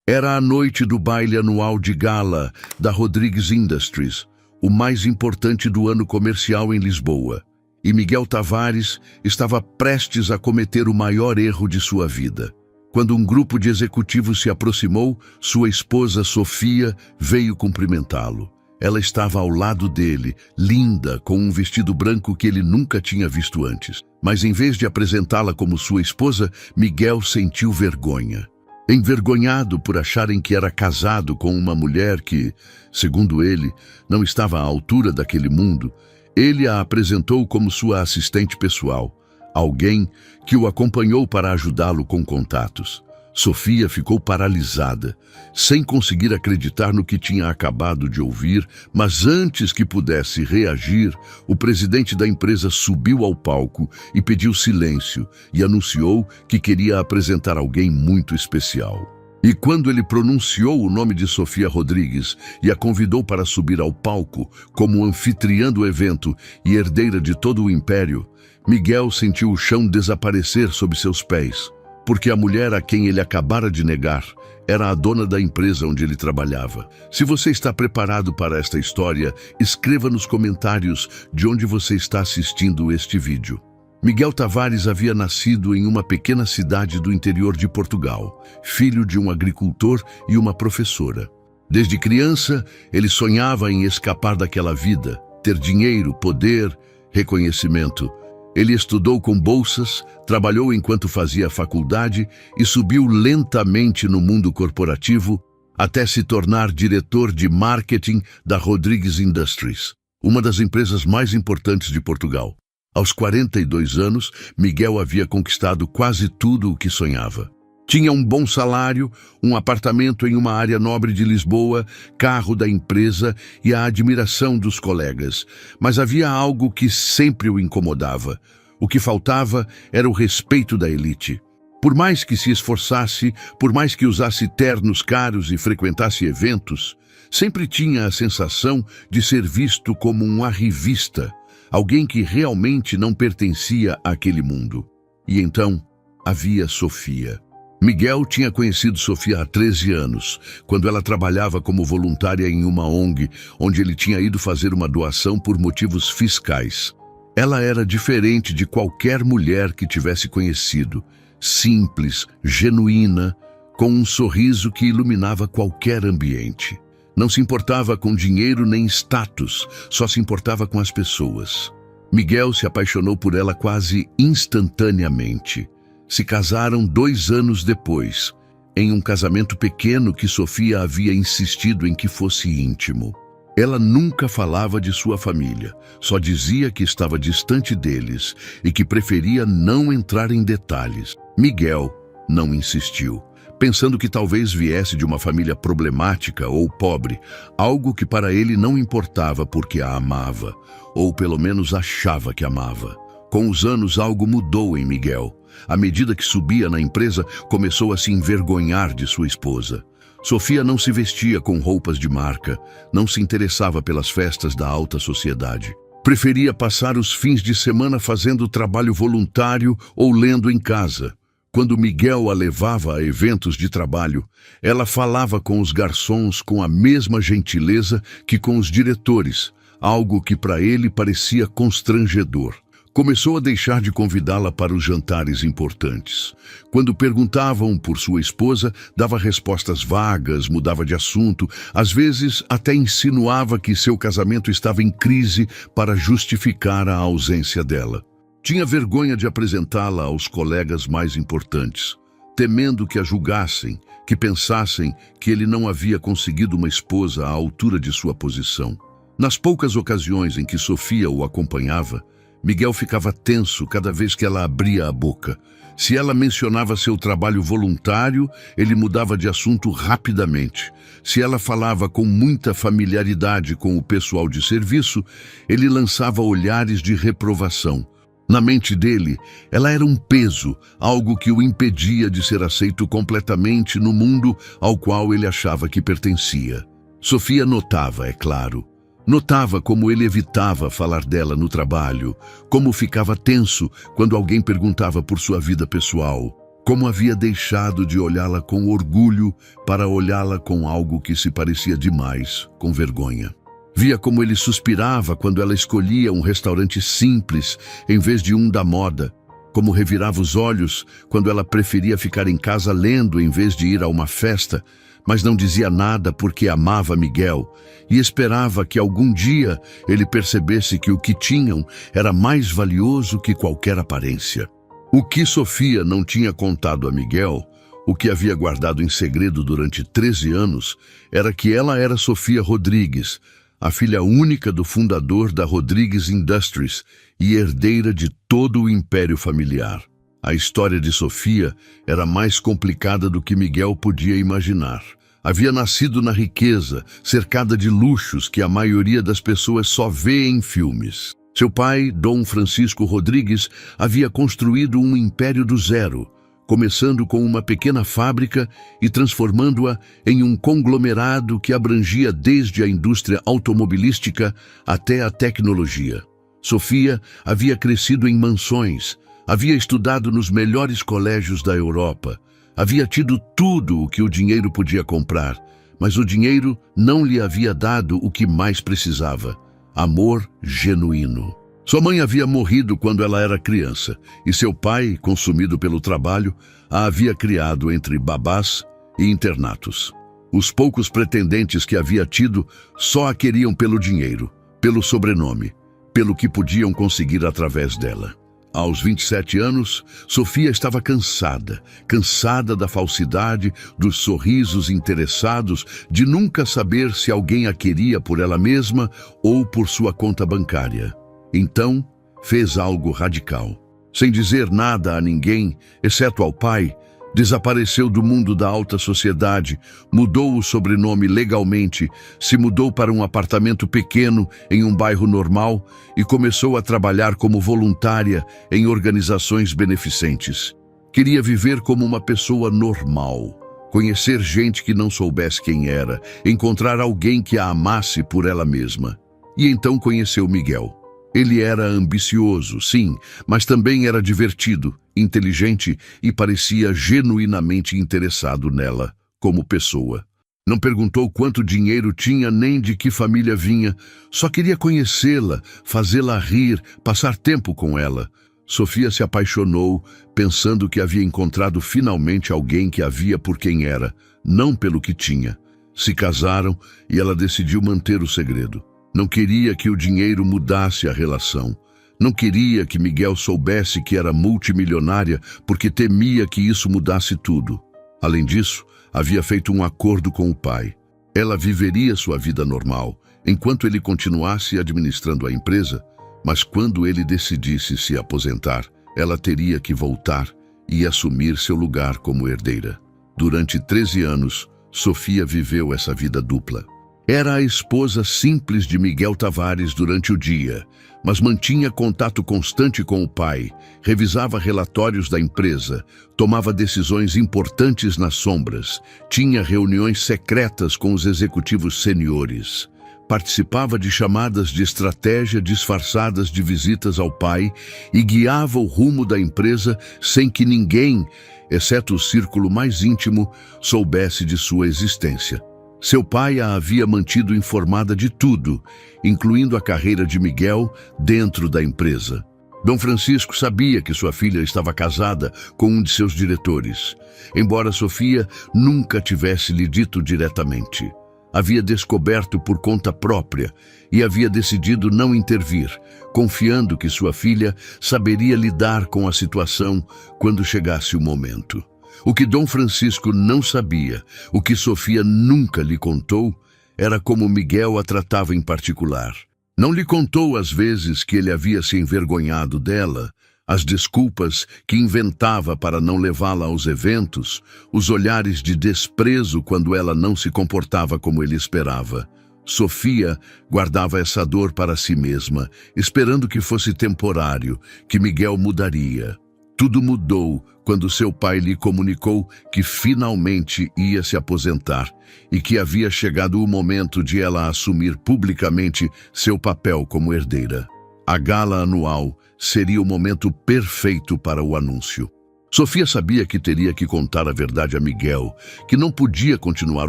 Era a noite do baile anual de gala da Rodrigues Industries, o mais importante do ano comercial em Lisboa. E Miguel Tavares estava prestes a cometer o maior erro de sua vida. Quando um grupo de executivos se aproximou, sua esposa Sofia veio cumprimentá-lo. Ela estava ao lado dele, linda, com um vestido branco que ele nunca tinha visto antes. Mas em vez de apresentá-la como sua esposa, Miguel sentiu vergonha. Envergonhado por acharem que era casado com uma mulher que, segundo ele, não estava à altura daquele mundo, ele a apresentou como sua assistente pessoal, alguém que o acompanhou para ajudá-lo com contatos. Sofia ficou paralisada, sem conseguir acreditar no que tinha acabado de ouvir, mas antes que pudesse reagir, o presidente da empresa subiu ao palco e pediu silêncio e anunciou que queria apresentar alguém muito especial. E quando ele pronunciou o nome de Sofia Rodrigues e a convidou para subir ao palco como anfitriã do evento e herdeira de todo o império, Miguel sentiu o chão desaparecer sob seus pés. Porque a mulher a quem ele acabara de negar era a dona da empresa onde ele trabalhava. Se você está preparado para esta história, escreva nos comentários de onde você está assistindo este vídeo. Miguel Tavares havia nascido em uma pequena cidade do interior de Portugal, filho de um agricultor e uma professora. Desde criança, ele sonhava em escapar daquela vida, ter dinheiro, poder, reconhecimento. Ele estudou com bolsas, trabalhou enquanto fazia faculdade e subiu lentamente no mundo corporativo até se tornar diretor de marketing da Rodrigues Industries, uma das empresas mais importantes de Portugal. Aos 42 anos, Miguel havia conquistado quase tudo o que sonhava. Tinha um bom salário, um apartamento em uma área nobre de Lisboa, carro da empresa e a admiração dos colegas. Mas havia algo que sempre o incomodava. O que faltava era o respeito da elite. Por mais que se esforçasse, por mais que usasse ternos caros e frequentasse eventos, sempre tinha a sensação de ser visto como um arrivista, alguém que realmente não pertencia àquele mundo. E então havia Sofia. Miguel tinha conhecido Sofia há 13 anos, quando ela trabalhava como voluntária em uma ONG, onde ele tinha ido fazer uma doação por motivos fiscais. Ela era diferente de qualquer mulher que tivesse conhecido, simples, genuína, com um sorriso que iluminava qualquer ambiente. Não se importava com dinheiro nem status, só se importava com as pessoas. Miguel se apaixonou por ela quase instantaneamente. Se casaram 2 anos depois, em um casamento pequeno que Sofia havia insistido em que fosse íntimo. Ela nunca falava de sua família, só dizia que estava distante deles e que preferia não entrar em detalhes. Miguel não insistiu, pensando que talvez viesse de uma família problemática ou pobre, algo que para ele não importava porque a amava, ou pelo menos achava que amava. Com os anos, algo mudou em Miguel. À medida que subia na empresa, começou a se envergonhar de sua esposa. Sofia não se vestia com roupas de marca, não se interessava pelas festas da alta sociedade. Preferia passar os fins de semana fazendo trabalho voluntário ou lendo em casa. Quando Miguel a levava a eventos de trabalho, ela falava com os garçons com a mesma gentileza que com os diretores, algo que para ele parecia constrangedor. Começou a deixar de convidá-la para os jantares importantes. Quando perguntavam por sua esposa, dava respostas vagas, mudava de assunto, às vezes até insinuava que seu casamento estava em crise para justificar a ausência dela. Tinha vergonha de apresentá-la aos colegas mais importantes, temendo que a julgassem, que pensassem que ele não havia conseguido uma esposa à altura de sua posição. Nas poucas ocasiões em que Sofia o acompanhava, Miguel ficava tenso cada vez que ela abria a boca. Se ela mencionava seu trabalho voluntário, ele mudava de assunto rapidamente. Se ela falava com muita familiaridade com o pessoal de serviço, ele lançava olhares de reprovação. Na mente dele, ela era um peso, algo que o impedia de ser aceito completamente no mundo ao qual ele achava que pertencia. Sofia notava, é claro. Notava como ele evitava falar dela no trabalho, como ficava tenso quando alguém perguntava por sua vida pessoal, Como havia deixado de olhá-la com orgulho para olhá-la com algo que se parecia demais, com vergonha. Via como ele suspirava quando ela escolhia um restaurante simples em vez de um da moda, como revirava os olhos quando ela preferia ficar em casa lendo em vez de ir a uma festa, mas não dizia nada porque amava Miguel e esperava que algum dia ele percebesse que o que tinham era mais valioso que qualquer aparência. O que Sofia não tinha contado a Miguel, o que havia guardado em segredo durante 13 anos, era que ela era Sofia Rodrigues, a filha única do fundador da Rodrigues Industries e herdeira de todo o império familiar. A história de Sofia era mais complicada do que Miguel podia imaginar. Havia nascido na riqueza, cercada de luxos que a maioria das pessoas só vê em filmes. Seu pai, Dom Francisco Rodrigues, havia construído um império do zero, começando com uma pequena fábrica e transformando-a em um conglomerado que abrangia desde a indústria automobilística até a tecnologia. Sofia havia crescido em mansões, havia estudado nos melhores colégios da Europa, havia tido tudo o que o dinheiro podia comprar, mas o dinheiro não lhe havia dado o que mais precisava: amor genuíno. Sua mãe havia morrido quando ela era criança e seu pai, consumido pelo trabalho, a havia criado entre babás e internatos. Os poucos pretendentes que havia tido só a queriam pelo dinheiro, pelo sobrenome, pelo que podiam conseguir através dela. Aos 27 anos, Sofia estava cansada da falsidade, dos sorrisos interessados, de nunca saber se alguém a queria por ela mesma ou por sua conta bancária. Então, fez algo radical. Sem dizer nada a ninguém, exceto ao pai, desapareceu do mundo da alta sociedade, mudou o sobrenome legalmente, se mudou para um apartamento pequeno em um bairro normal e começou a trabalhar como voluntária em organizações beneficentes. Queria viver como uma pessoa normal, conhecer gente que não soubesse quem era, encontrar alguém que a amasse por ela mesma. E então conheceu Miguel. Ele era ambicioso, sim, mas também era divertido, inteligente e parecia genuinamente interessado nela, como pessoa. Não perguntou quanto dinheiro tinha nem de que família vinha, só queria conhecê-la, fazê-la rir, passar tempo com ela. Sofia se apaixonou, pensando que havia encontrado finalmente alguém que a via por quem era, não pelo que tinha. Se casaram e ela decidiu manter o segredo. Não queria que o dinheiro mudasse a relação. Não queria que Miguel soubesse que era multimilionária porque temia que isso mudasse tudo. Além disso, havia feito um acordo com o pai. Ela viveria sua vida normal, enquanto ele continuasse administrando a empresa, mas quando ele decidisse se aposentar, ela teria que voltar e assumir seu lugar como herdeira. Durante 13 anos, Sofia viveu essa vida dupla. Era a esposa simples de Miguel Tavares durante o dia, mas mantinha contato constante com o pai, revisava relatórios da empresa, tomava decisões importantes nas sombras, tinha reuniões secretas com os executivos seniores, participava de chamadas de estratégia disfarçadas de visitas ao pai e guiava o rumo da empresa sem que ninguém, exceto o círculo mais íntimo, soubesse de sua existência. Seu pai a havia mantido informada de tudo, incluindo a carreira de Miguel dentro da empresa. Dom Francisco sabia que sua filha estava casada com um de seus diretores, embora Sofia nunca tivesse lhe dito diretamente. Havia descoberto por conta própria e havia decidido não intervir, confiando que sua filha saberia lidar com a situação quando chegasse o momento. O que Dom Francisco não sabia, o que Sofia nunca lhe contou, era como Miguel a tratava em particular. Não lhe contou as vezes que ele havia se envergonhado dela, as desculpas que inventava para não levá-la aos eventos, os olhares de desprezo quando ela não se comportava como ele esperava. Sofia guardava essa dor para si mesma, esperando que fosse temporário, que Miguel mudaria. Tudo mudou quando seu pai lhe comunicou que finalmente ia se aposentar e que havia chegado o momento de ela assumir publicamente seu papel como herdeira. A gala anual seria o momento perfeito para o anúncio. Sofia sabia que teria que contar a verdade a Miguel, que não podia continuar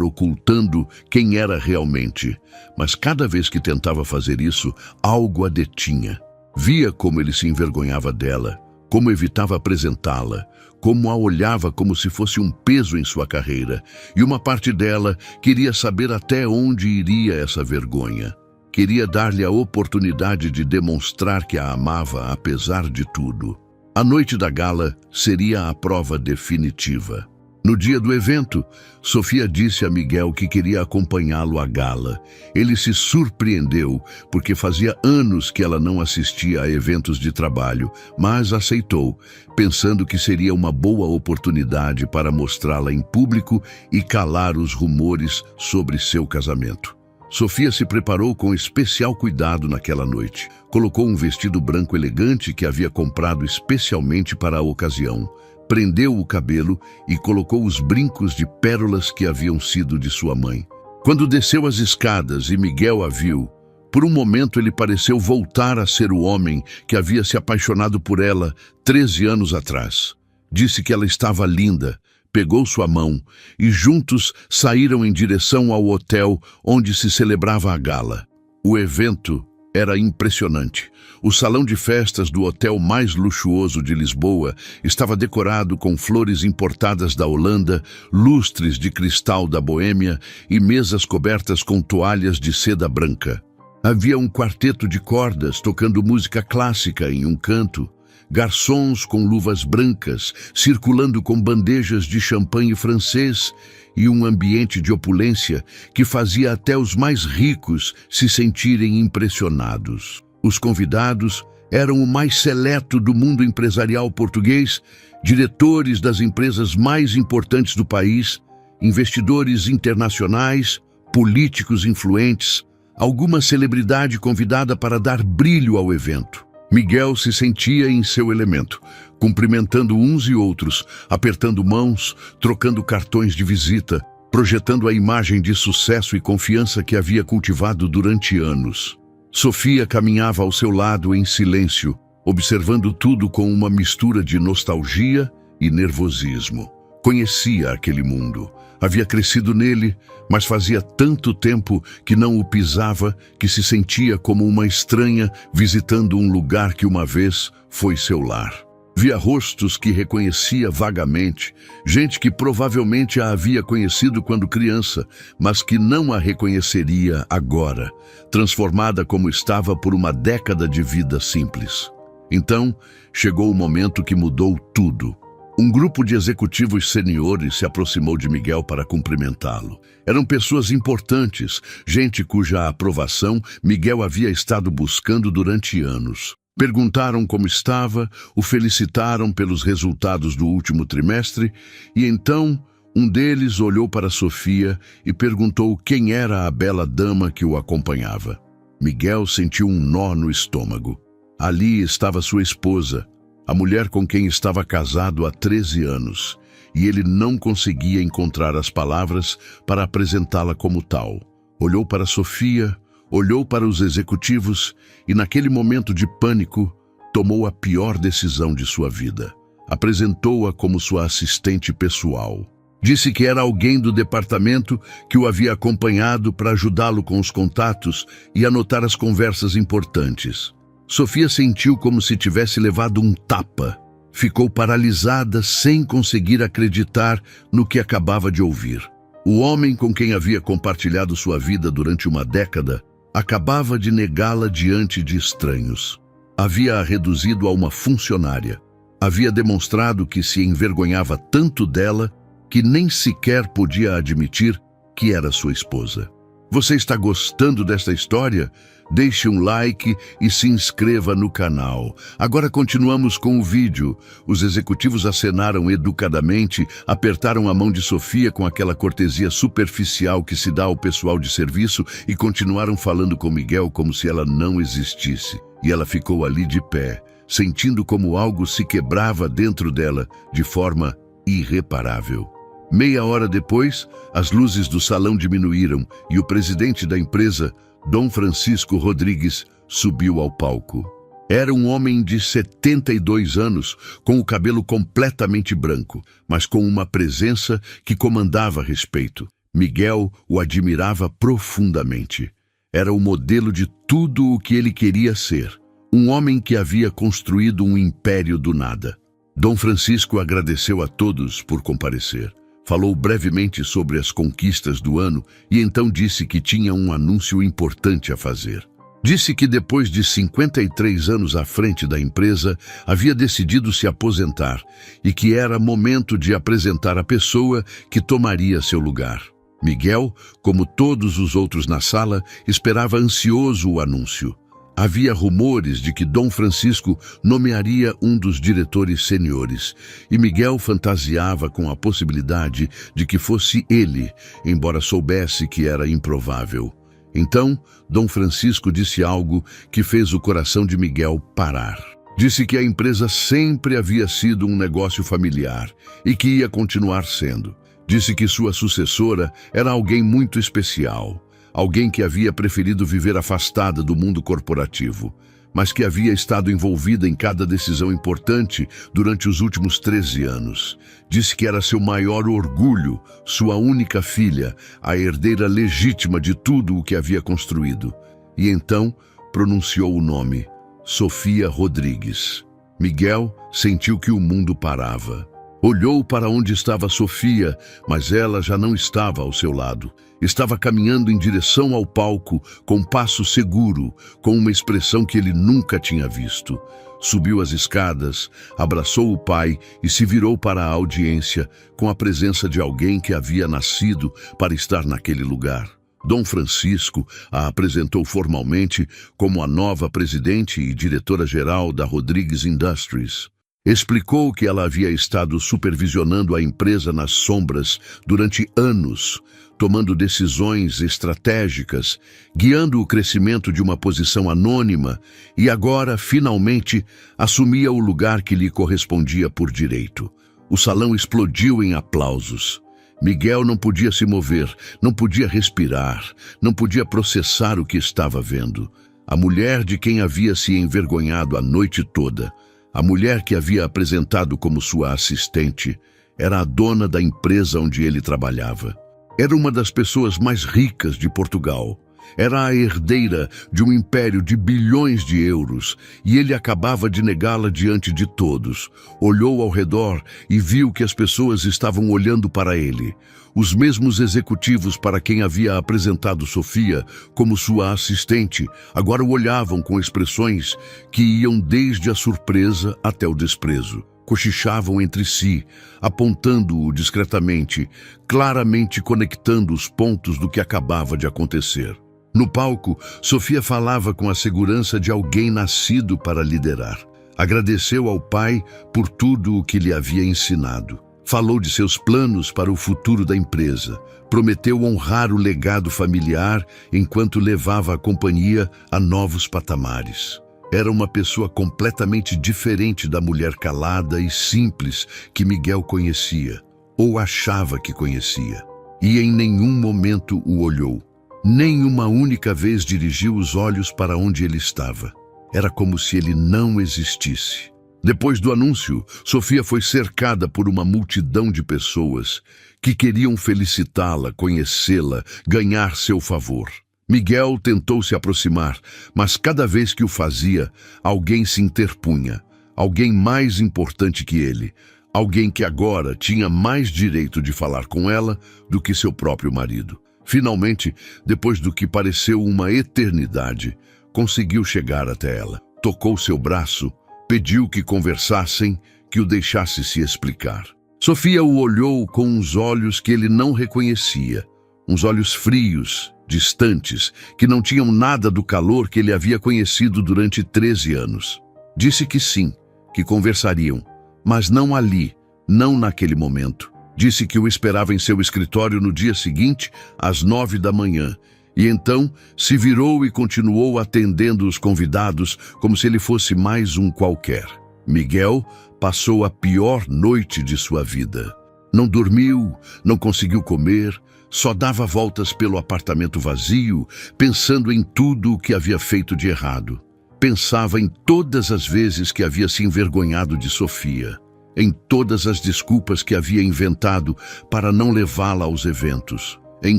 ocultando quem era realmente. Mas cada vez que tentava fazer isso, algo a detinha. Via como ele se envergonhava dela, como evitava apresentá-la, como a olhava como se fosse um peso em sua carreira. E uma parte dela queria saber até onde iria essa vergonha. Queria dar-lhe a oportunidade de demonstrar que a amava apesar de tudo. A noite da gala seria a prova definitiva. No dia do evento, Sofia disse a Miguel que queria acompanhá-lo à gala. Ele se surpreendeu, porque fazia anos que ela não assistia a eventos de trabalho, mas aceitou, pensando que seria uma boa oportunidade para mostrá-la em público e calar os rumores sobre seu casamento. Sofia se preparou com especial cuidado naquela noite. Colocou um vestido branco elegante que havia comprado especialmente para a ocasião. Prendeu o cabelo e colocou os brincos de pérolas que haviam sido de sua mãe. Quando desceu as escadas e Miguel a viu, por um momento ele pareceu voltar a ser o homem que havia se apaixonado por ela 13 anos atrás. Disse que ela estava linda, pegou sua mão e juntos saíram em direção ao hotel onde se celebrava a gala. O evento era impressionante. O salão de festas do hotel mais luxuoso de Lisboa estava decorado com flores importadas da Holanda, lustres de cristal da Boêmia e mesas cobertas com toalhas de seda branca. Havia um quarteto de cordas tocando música clássica em um canto, garçons com luvas brancas, circulando com bandejas de champanhe francês e um ambiente de opulência que fazia até os mais ricos se sentirem impressionados. Os convidados eram o mais seleto do mundo empresarial português, diretores das empresas mais importantes do país, investidores internacionais, políticos influentes, alguma celebridade convidada para dar brilho ao evento. Miguel se sentia em seu elemento, cumprimentando uns e outros, apertando mãos, trocando cartões de visita, projetando a imagem de sucesso e confiança que havia cultivado durante anos. Sofia caminhava ao seu lado em silêncio, observando tudo com uma mistura de nostalgia e nervosismo. Conhecia aquele mundo. Havia crescido nele, mas fazia tanto tempo que não o pisava que se sentia como uma estranha visitando um lugar que uma vez foi seu lar. Via rostos que reconhecia vagamente, gente que provavelmente a havia conhecido quando criança, mas que não a reconheceria agora, transformada como estava por uma década de vida simples. Então, chegou o momento que mudou tudo. Um grupo de executivos seniores se aproximou de Miguel para cumprimentá-lo. Eram pessoas importantes, gente cuja aprovação Miguel havia estado buscando durante anos. Perguntaram como estava, o felicitaram pelos resultados do último trimestre e então um deles olhou para Sofia e perguntou quem era a bela dama que o acompanhava. Miguel sentiu um nó no estômago. Ali estava sua esposa, a mulher com quem estava casado há 13 anos, e ele não conseguia encontrar as palavras para apresentá-la como tal. Olhou para Sofia, olhou para os executivos e, naquele momento de pânico, tomou a pior decisão de sua vida. Apresentou-a como sua assistente pessoal. Disse que era alguém do departamento que o havia acompanhado para ajudá-lo com os contatos e anotar as conversas importantes. Sofia sentiu como se tivesse levado um tapa. Ficou paralisada sem conseguir acreditar no que acabava de ouvir. O homem com quem havia compartilhado sua vida durante uma década acabava de negá-la diante de estranhos. Havia-a reduzido a uma funcionária. Havia demonstrado que se envergonhava tanto dela que nem sequer podia admitir que era sua esposa. Você está gostando desta história? Deixe um like e se inscreva no canal. Agora continuamos com o vídeo. Os executivos acenaram educadamente, apertaram a mão de Sofia com aquela cortesia superficial que se dá ao pessoal de serviço e continuaram falando com Miguel como se ela não existisse. E ela ficou ali de pé, sentindo como algo se quebrava dentro dela de forma irreparável. Meia hora depois, as luzes do salão diminuíram e o presidente da empresa, Dom Francisco Rodrigues, subiu ao palco. Era um homem de 72 anos, com o cabelo completamente branco, mas com uma presença que comandava respeito. Miguel o admirava profundamente. Era o modelo de tudo o que ele queria ser. Um homem que havia construído um império do nada. Dom Francisco agradeceu a todos por comparecer. Falou brevemente sobre as conquistas do ano e então disse que tinha um anúncio importante a fazer. Disse que depois de 53 anos à frente da empresa, havia decidido se aposentar e que era momento de apresentar a pessoa que tomaria seu lugar. Miguel, como todos os outros na sala, esperava ansioso o anúncio. Havia rumores de que Dom Francisco nomearia um dos diretores seniores, e Miguel fantasiava com a possibilidade de que fosse ele, embora soubesse que era improvável. Então, Dom Francisco disse algo que fez o coração de Miguel parar. Disse que a empresa sempre havia sido um negócio familiar e que ia continuar sendo. Disse que sua sucessora era alguém muito especial. Alguém que havia preferido viver afastada do mundo corporativo, mas que havia estado envolvida em cada decisão importante durante os últimos 13 anos. Disse que era seu maior orgulho, sua única filha, a herdeira legítima de tudo o que havia construído. E então pronunciou o nome, Sofia Rodrigues. Miguel sentiu que o mundo parava. Olhou para onde estava Sofia, mas ela já não estava ao seu lado. Estava caminhando em direção ao palco, com passo seguro, com uma expressão que ele nunca tinha visto. Subiu as escadas, abraçou o pai e se virou para a audiência, com a presença de alguém que havia nascido para estar naquele lugar. Dom Francisco a apresentou formalmente como a nova presidente e diretora-geral da Rodrigues Industries. Explicou que ela havia estado supervisionando a empresa nas sombras durante anos, tomando decisões estratégicas, guiando o crescimento de uma posição anônima e agora, finalmente, assumia o lugar que lhe correspondia por direito. O salão explodiu em aplausos. Miguel não podia se mover, não podia respirar, não podia processar o que estava vendo. A mulher de quem havia se envergonhado a noite toda, a mulher que havia apresentado como sua assistente, era a dona da empresa onde ele trabalhava. Era uma das pessoas mais ricas de Portugal. Era a herdeira de um império de bilhões de euros e ele acabava de negá-la diante de todos. Olhou ao redor e viu que as pessoas estavam olhando para ele. Os mesmos executivos para quem havia apresentado Sofia como sua assistente agora o olhavam com expressões que iam desde a surpresa até o desprezo. Cochichavam entre si, apontando-o discretamente, claramente conectando os pontos do que acabava de acontecer. No palco, Sofia falava com a segurança de alguém nascido para liderar. Agradeceu ao pai por tudo o que lhe havia ensinado. Falou de seus planos para o futuro da empresa. Prometeu honrar o legado familiar enquanto levava a companhia a novos patamares. Era uma pessoa completamente diferente da mulher calada e simples que Miguel conhecia, ou achava que conhecia. E em nenhum momento o olhou. Nem uma única vez dirigiu os olhos para onde ele estava. Era como se ele não existisse. Depois do anúncio, Sofia foi cercada por uma multidão de pessoas que queriam felicitá-la, conhecê-la, ganhar seu favor. Miguel tentou se aproximar, mas cada vez que o fazia, alguém se interpunha. Alguém mais importante que ele. Alguém que agora tinha mais direito de falar com ela do que seu próprio marido. Finalmente, depois do que pareceu uma eternidade, conseguiu chegar até ela. Tocou seu braço, pediu que conversassem, que o deixasse se explicar. Sofia o olhou com uns olhos que ele não reconhecia, uns olhos frios, distantes, que não tinham nada do calor que ele havia conhecido durante 13 anos. Disse que sim, que conversariam, mas não ali, não naquele momento. Disse que o esperava em seu escritório no dia seguinte, às 9 da manhã, e então se virou e continuou atendendo os convidados como se ele fosse mais um qualquer. Miguel passou a pior noite de sua vida. Não dormiu, não conseguiu comer, só dava voltas pelo apartamento vazio, pensando em tudo o que havia feito de errado. Pensava em todas as vezes que havia se envergonhado de Sofia, em todas as desculpas que havia inventado para não levá-la aos eventos, em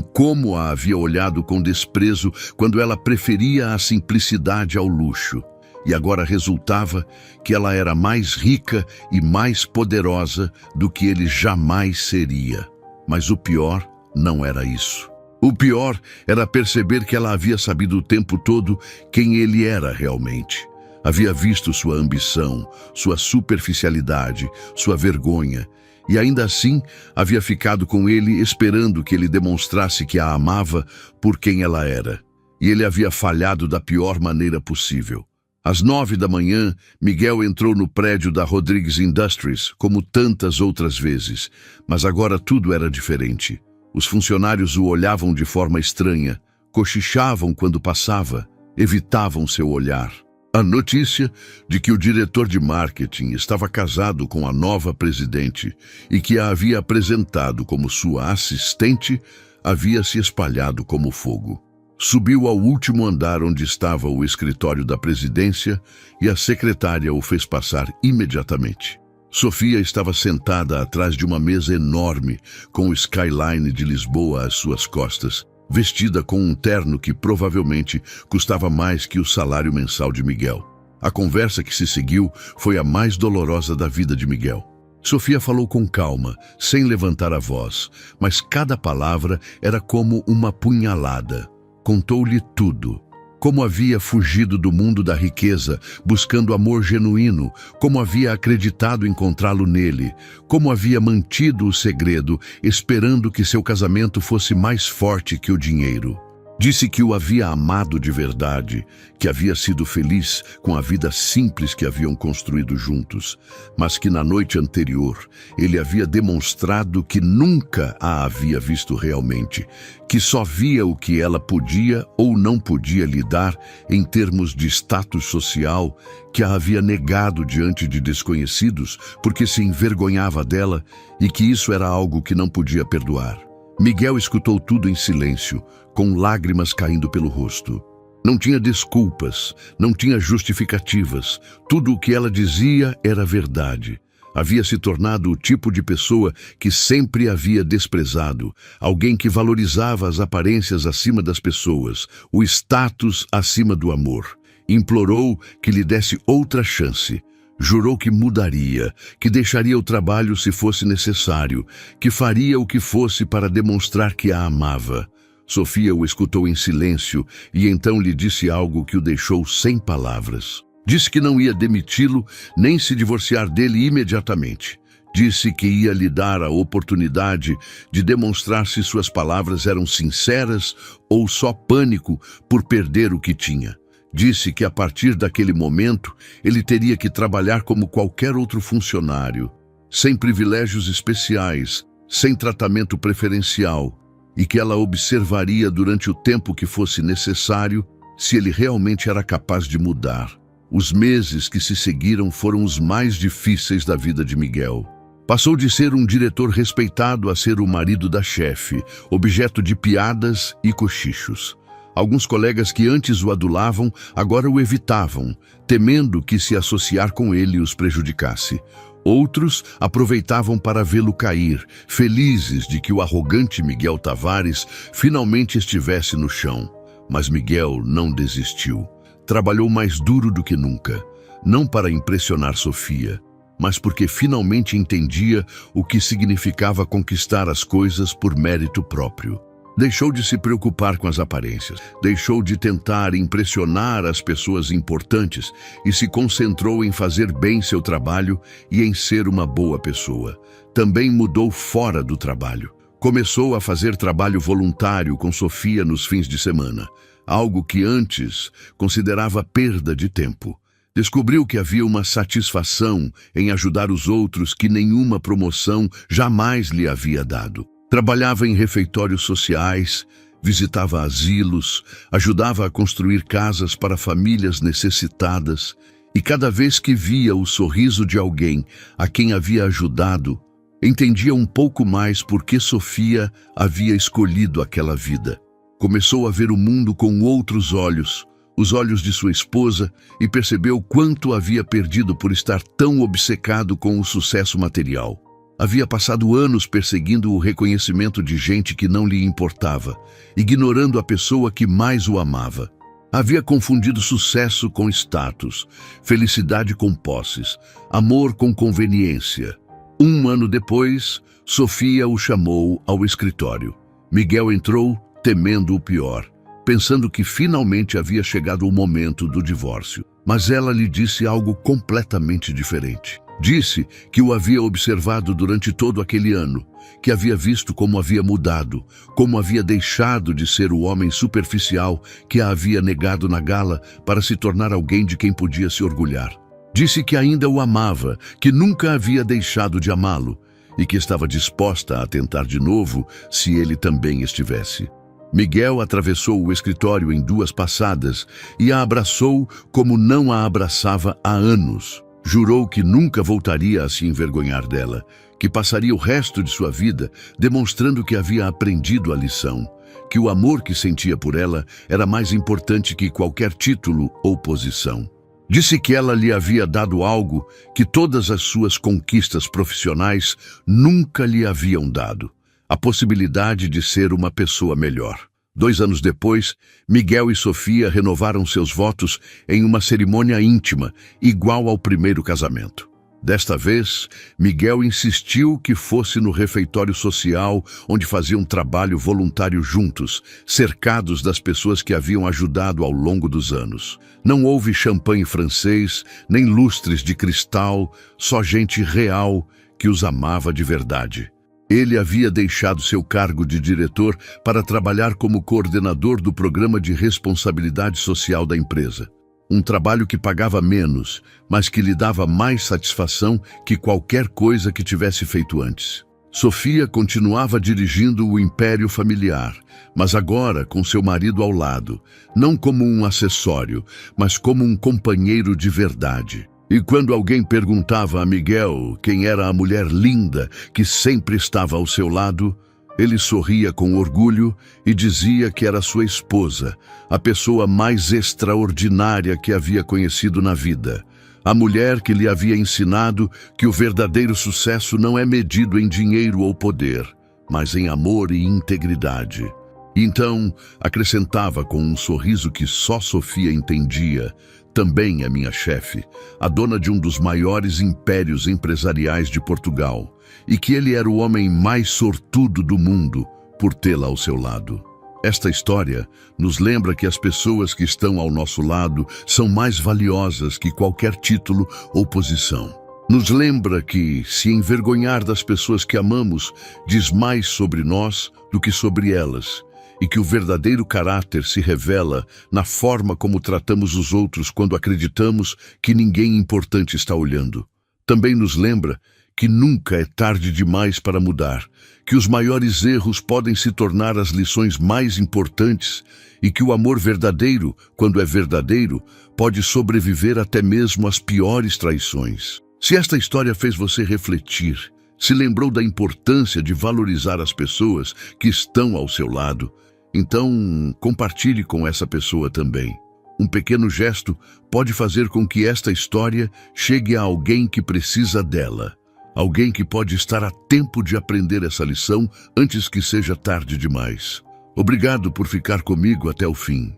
como a havia olhado com desprezo quando ela preferia a simplicidade ao luxo. E agora resultava que ela era mais rica e mais poderosa do que ele jamais seria. Mas o pior não era isso. O pior era perceber que ela havia sabido o tempo todo quem ele era realmente. Havia visto sua ambição, sua superficialidade, sua vergonha, e ainda assim havia ficado com ele esperando que ele demonstrasse que a amava por quem ela era. E ele havia falhado da pior maneira possível. Às 9 da manhã, Miguel entrou no prédio da Rodrigues Industries, como tantas outras vezes, mas agora tudo era diferente. Os funcionários o olhavam de forma estranha, cochichavam quando passava, evitavam seu olhar. A notícia de que o diretor de marketing estava casado com a nova presidente e que a havia apresentado como sua assistente havia se espalhado como fogo. Subiu ao último andar onde estava o escritório da presidência e a secretária o fez passar imediatamente. Sofia estava sentada atrás de uma mesa enorme, com o skyline de Lisboa às suas costas, vestida com um terno que provavelmente custava mais que o salário mensal de Miguel. A conversa que se seguiu foi a mais dolorosa da vida de Miguel. Sofia falou com calma, sem levantar a voz, mas cada palavra era como uma punhalada. Contou-lhe tudo. Como havia fugido do mundo da riqueza, buscando amor genuíno, como havia acreditado encontrá-lo nele, como havia mantido o segredo, esperando que seu casamento fosse mais forte que o dinheiro. Disse que o havia amado de verdade, que havia sido feliz com a vida simples que haviam construído juntos, mas que na noite anterior ele havia demonstrado que nunca a havia visto realmente, que só via o que ela podia ou não podia lhe dar em termos de status social, que a havia negado diante de desconhecidos porque se envergonhava dela e que isso era algo que não podia perdoar. Miguel escutou tudo em silêncio, com lágrimas caindo pelo rosto. Não tinha desculpas, não tinha justificativas. Tudo o que ela dizia era verdade. Havia se tornado o tipo de pessoa que sempre havia desprezado, alguém que valorizava as aparências acima das pessoas, o status acima do amor. Implorou que lhe desse outra chance. Jurou que mudaria, que deixaria o trabalho se fosse necessário, que faria o que fosse para demonstrar que a amava. Sofia o escutou em silêncio e então lhe disse algo que o deixou sem palavras. Disse que não ia demiti-lo nem se divorciar dele imediatamente. Disse que ia lhe dar a oportunidade de demonstrar se suas palavras eram sinceras ou só pânico por perder o que tinha. Disse que a partir daquele momento ele teria que trabalhar como qualquer outro funcionário, sem privilégios especiais, sem tratamento preferencial, e que ela observaria durante o tempo que fosse necessário se ele realmente era capaz de mudar. Os meses que se seguiram foram os mais difíceis da vida de Miguel. Passou de ser um diretor respeitado a ser o marido da chefe, objeto de piadas e cochichos. Alguns colegas que antes o adulavam, agora o evitavam, temendo que se associar com ele os prejudicasse. Outros aproveitavam para vê-lo cair, felizes de que o arrogante Miguel Tavares finalmente estivesse no chão. Mas Miguel não desistiu. Trabalhou mais duro do que nunca, não para impressionar Sofia, mas porque finalmente entendia o que significava conquistar as coisas por mérito próprio. Deixou de se preocupar com as aparências, deixou de tentar impressionar as pessoas importantes e se concentrou em fazer bem seu trabalho e em ser uma boa pessoa. Também mudou fora do trabalho. Começou a fazer trabalho voluntário com Sofia nos fins de semana, algo que antes considerava perda de tempo. Descobriu que havia uma satisfação em ajudar os outros que nenhuma promoção jamais lhe havia dado. Trabalhava em refeitórios sociais, visitava asilos, ajudava a construir casas para famílias necessitadas, e cada vez que via o sorriso de alguém a quem havia ajudado, entendia um pouco mais por que Sofia havia escolhido aquela vida. Começou a ver o mundo com outros olhos, os olhos de sua esposa e percebeu quanto havia perdido por estar tão obcecado com o sucesso material. Havia passado anos perseguindo o reconhecimento de gente que não lhe importava, ignorando a pessoa que mais o amava. Havia confundido sucesso com status, felicidade com posses, amor com conveniência. 1 ano depois, Sofia o chamou ao escritório. Miguel entrou, temendo o pior, pensando que finalmente havia chegado o momento do divórcio. Mas ela lhe disse algo completamente diferente. Disse que o havia observado durante todo aquele ano, que havia visto como havia mudado, como havia deixado de ser o homem superficial que a havia negado na gala para se tornar alguém de quem podia se orgulhar. Disse que ainda o amava, que nunca havia deixado de amá-lo e que estava disposta a tentar de novo se ele também estivesse. Miguel atravessou o escritório em 2 passadas e a abraçou como não a abraçava há anos. Jurou que nunca voltaria a se envergonhar dela, que passaria o resto de sua vida demonstrando que havia aprendido a lição, que o amor que sentia por ela era mais importante que qualquer título ou posição. Disse que ela lhe havia dado algo que todas as suas conquistas profissionais nunca lhe haviam dado: a possibilidade de ser uma pessoa melhor. 2 anos depois, Miguel e Sofia renovaram seus votos em uma cerimônia íntima, igual ao primeiro casamento. Desta vez, Miguel insistiu que fosse no refeitório social, onde faziam trabalho voluntário juntos, cercados das pessoas que haviam ajudado ao longo dos anos. Não houve champanhe francês, nem lustres de cristal, só gente real que os amava de verdade. Ele havia deixado seu cargo de diretor para trabalhar como coordenador do programa de responsabilidade social da empresa. Um trabalho que pagava menos, mas que lhe dava mais satisfação que qualquer coisa que tivesse feito antes. Sofia continuava dirigindo o império familiar, mas agora com seu marido ao lado, não como um acessório, mas como um companheiro de verdade. E quando alguém perguntava a Miguel quem era a mulher linda que sempre estava ao seu lado, ele sorria com orgulho e dizia que era sua esposa, a pessoa mais extraordinária que havia conhecido na vida, a mulher que lhe havia ensinado que o verdadeiro sucesso não é medido em dinheiro ou poder, mas em amor e integridade. E então acrescentava com um sorriso que só Sofia entendia: também é minha chefe, a dona de um dos maiores impérios empresariais de Portugal, e que ele era o homem mais sortudo do mundo por tê-la ao seu lado. Esta história nos lembra que as pessoas que estão ao nosso lado são mais valiosas que qualquer título ou posição. Nos lembra que se envergonhar das pessoas que amamos diz mais sobre nós do que sobre elas, e que o verdadeiro caráter se revela na forma como tratamos os outros quando acreditamos que ninguém importante está olhando. Também nos lembra que nunca é tarde demais para mudar, que os maiores erros podem se tornar as lições mais importantes e que o amor verdadeiro, quando é verdadeiro, pode sobreviver até mesmo às piores traições. Se esta história fez você refletir, se lembrou da importância de valorizar as pessoas que estão ao seu lado, então compartilhe com essa pessoa também. Um pequeno gesto pode fazer com que esta história chegue a alguém que precisa dela. Alguém que pode estar a tempo de aprender essa lição antes que seja tarde demais. Obrigado por ficar comigo até o fim.